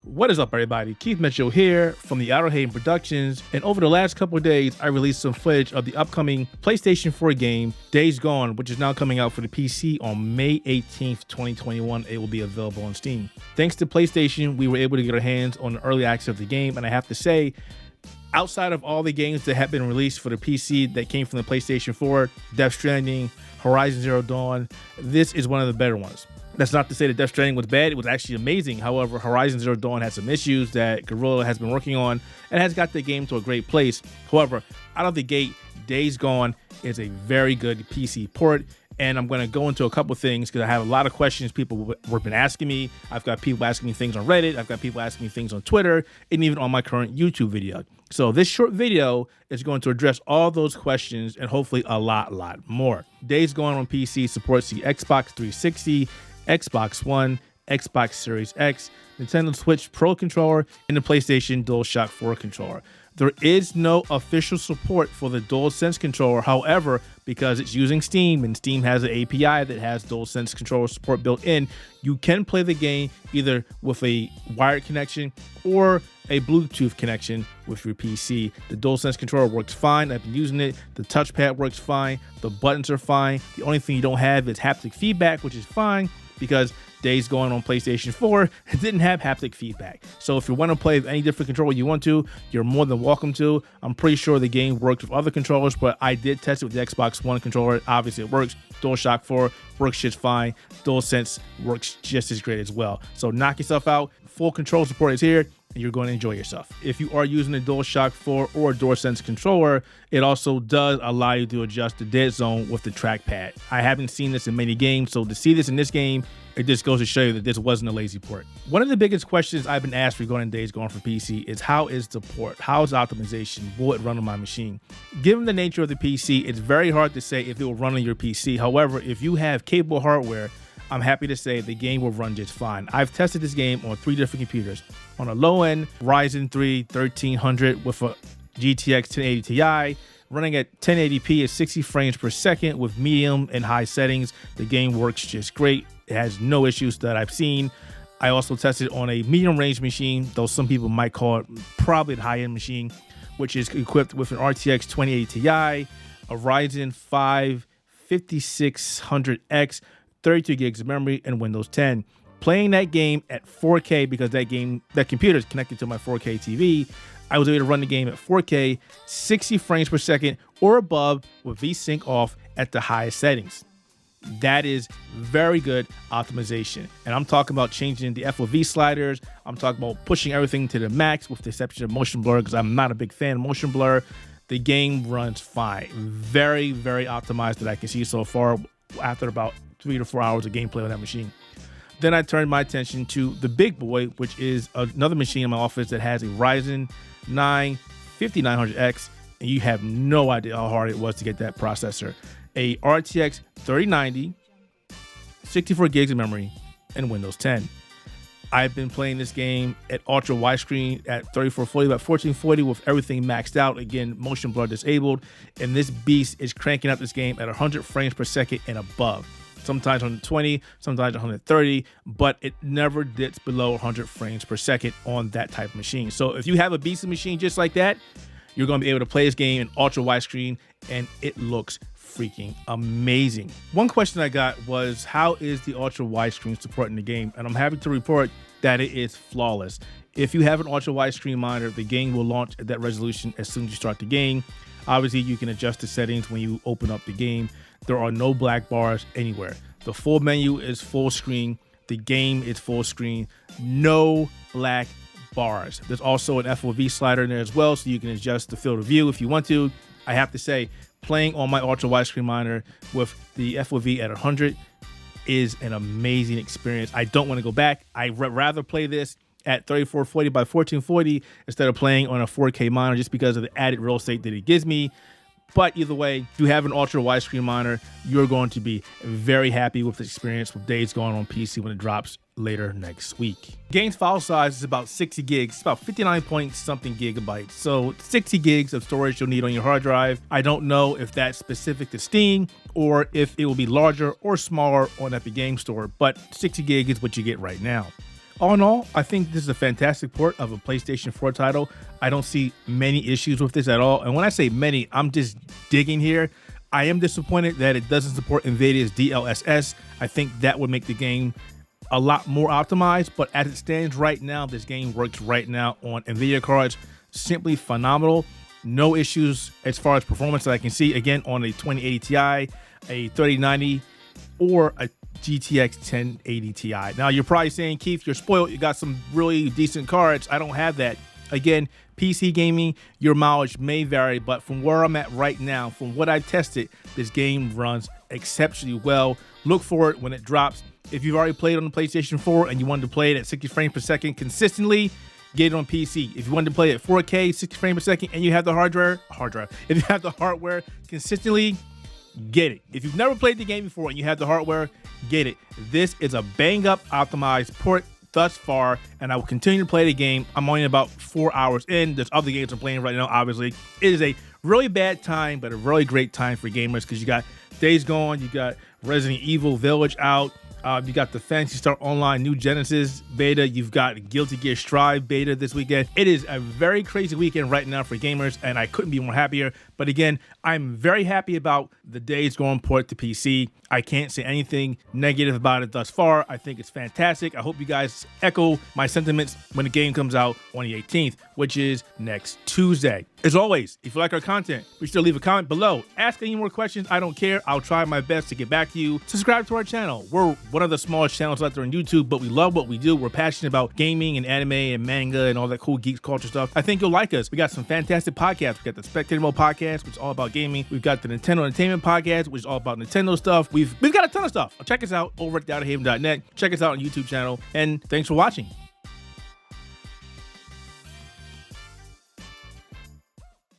What is up, everybody? Keith Mitchell here from the Outer Haven Productions, and over the last couple of days, I released some footage of the upcoming PlayStation 4 game, Days Gone, which is now coming out for the PC on May 18th, 2021. It will be available on Steam. Thanks to PlayStation, we were able to get our hands on the early access of the game, and I have to say, outside of all the games that have been released for the PC that came from the PlayStation 4, Death Stranding, Horizon Zero Dawn, this is one of the better ones. That's not to say that Death Stranding was bad. It was actually amazing. However, Horizon Zero Dawn had some issues that Guerrilla has been working on and has got the game to a great place. However, out of the gate, Days Gone is a very good PC port. And I'm going to go into a couple things because I have a lot of questions people have been asking me. I've got people asking me things on Reddit. I've got people asking me things on Twitter and even on my current YouTube video. So this short video is going to address all those questions and hopefully a lot more. Days Gone on PC supports the Xbox 360, Xbox One, Xbox Series X, Nintendo Switch Pro controller, and the PlayStation DualShock 4 controller. There is no official support for the DualSense controller. However, because it's using Steam and Steam has an API that has DualSense controller support built in, you can play the game either with a wired connection or a Bluetooth connection with your PC. The DualSense controller works fine. I've been using it. The touchpad works fine. The buttons are fine. The only thing you don't have is haptic feedback, which is fine because Days Gone on PlayStation 4 didn't have haptic feedback. So if you want to play with any different controller you want to, you're more than welcome to. I'm pretty sure the game works with other controllers, but I did test it with the Xbox One controller. Obviously it works. DualShock 4 works just fine. DualSense works just as great as well. So knock yourself out. Full control support is here, and you're going to enjoy yourself. If you are using a DualShock 4 or a DualSense controller, it also does allow you to adjust the dead zone with the trackpad. I haven't seen this in many games, so to see this in this game, it just goes to show you that this wasn't a lazy port. One of the biggest questions I've been asked regarding Days Gone for PC is how is the port? How is optimization? Will it run on my machine? Given the nature of the PC, it's very hard to say if it will run on your PC. However, if you have capable hardware, I'm happy to say the game will run just fine. I've tested this game on 3 different computers. On a low end, Ryzen 3 1300 with a GTX 1080 Ti, running at 1080p at 60 frames per second with medium and high settings. The game works just great. It has no issues that I've seen. I also tested on a medium range machine, though some people might call it probably a high-end machine, which is equipped with an RTX 2080 Ti, a Ryzen 5 5600X, 32 gigs of memory, and Windows 10. Playing that game at 4K because that computer is connected to my 4K TV. I was able to run the game at 4K, 60 frames per second or above with VSync off at the highest settings. That is very good optimization. And I'm talking about changing the FOV sliders. I'm talking about pushing everything to the max with the exception of motion blur because I'm not a big fan of motion blur. The game runs fine. Very optimized that I can see so far after about 3 to 4 hours of gameplay on that machine. Then I turned my attention to the big boy, which is another machine in my office that has a Ryzen 9 5900X, and you have no idea how hard it was to get that processor. A RTX 3090, 64 gigs of memory, and Windows 10. I've been playing this game at ultra widescreen at 3440 by 1440 with everything maxed out. Again, motion blur disabled, and this beast is cranking up this game at 100 frames per second and above. Sometimes 120, sometimes 130, but it never dips below 100 frames per second on that type of machine. So if you have a beast machine just like that, you're going to be able to play this game in ultra widescreen, and it looks freaking amazing. One question I got was, how is the ultra widescreen supporting the game? And I'm happy to report that it is flawless. If you have an ultra widescreen monitor, the game will launch at that resolution as soon as you start the game. Obviously, you can adjust the settings when you open up the game. There are no black bars anywhere. The full menu is full screen. The game is full screen. No black bars. There's also an FOV slider in there as well, so you can adjust the field of view if you want to. I have to say, playing on my ultra widescreen monitor with the FOV at 100 is an amazing experience. I don't want to go back. I'd rather play this at 3440 by 1440 instead of playing on a 4K monitor just because of the added real estate that it gives me. But either way, if you have an ultra widescreen monitor, you're going to be very happy with the experience with Days Gone on PC when it drops later next week. Game's file size is about 60 gigs, about 59 point something gigabytes. So 60 gigs of storage you'll need on your hard drive. I don't know if that's specific to Steam or if it will be larger or smaller on Epic Game Store, but 60 gig is what you get right now. All in all, I think this is a fantastic port of a PlayStation 4 title. I don't see many issues with this at all. And when I say many, I'm just digging here. I am disappointed that it doesn't support NVIDIA's DLSS. I think that would make the game a lot more optimized, but as it stands right now, this game works right now on NVIDIA cards. Simply phenomenal. No issues as far as performance that I can see, again, on a 2080 Ti, a 3090, or a GTX 1080 Ti. Now, you're probably saying, Keith, you're spoiled. You got some really decent cards. I don't have that. Again, PC gaming, your mileage may vary, but from where I'm at right now, from what I've tested, this game runs exceptionally well. Look for it when it drops. If you've already played on the PlayStation 4 and you wanted to play it at 60 frames per second consistently, get it on PC. If you wanted to play it at 4K, 60 frames per second, and you have the hard drive, if you have the hardware consistently, get it. If you've never played the game before and you have the hardware, get it. This is a bang-up optimized port thus far, and I will continue to play the game. I'm only about 4 hours in. There's other games I'm playing right now, obviously. It is a really bad time, but a really great time for gamers, because you got Days Gone, you got Resident Evil Village out, you got the Phantasy Star Online New Genesis beta, you've got Guilty Gear Strive beta this weekend. It is a very crazy weekend right now for gamers, and I couldn't be more happier. But again, I'm very happy about the Days Gone port to PC. I can't say anything negative about it thus far. I think it's fantastic. I hope you guys echo my sentiments when the game comes out on the 18th, which is next Tuesday. As always, if you like our content, be sure to leave a comment below. Ask any more questions. I don't care. I'll try my best to get back to you. Subscribe to our channel. We're one of the smallest channels out there on YouTube, but we love what we do. We're passionate about gaming and anime and manga and all that cool geek culture stuff. I think you'll like us. We got some fantastic podcasts. We got the Spectator Mode podcast, which is all about gaming. We've got the Nintendo Entertainment podcast, which is all about Nintendo stuff. We've got a ton of stuff. Check us out over at theouterhaven.net. Check us out on YouTube channel. And thanks for watching.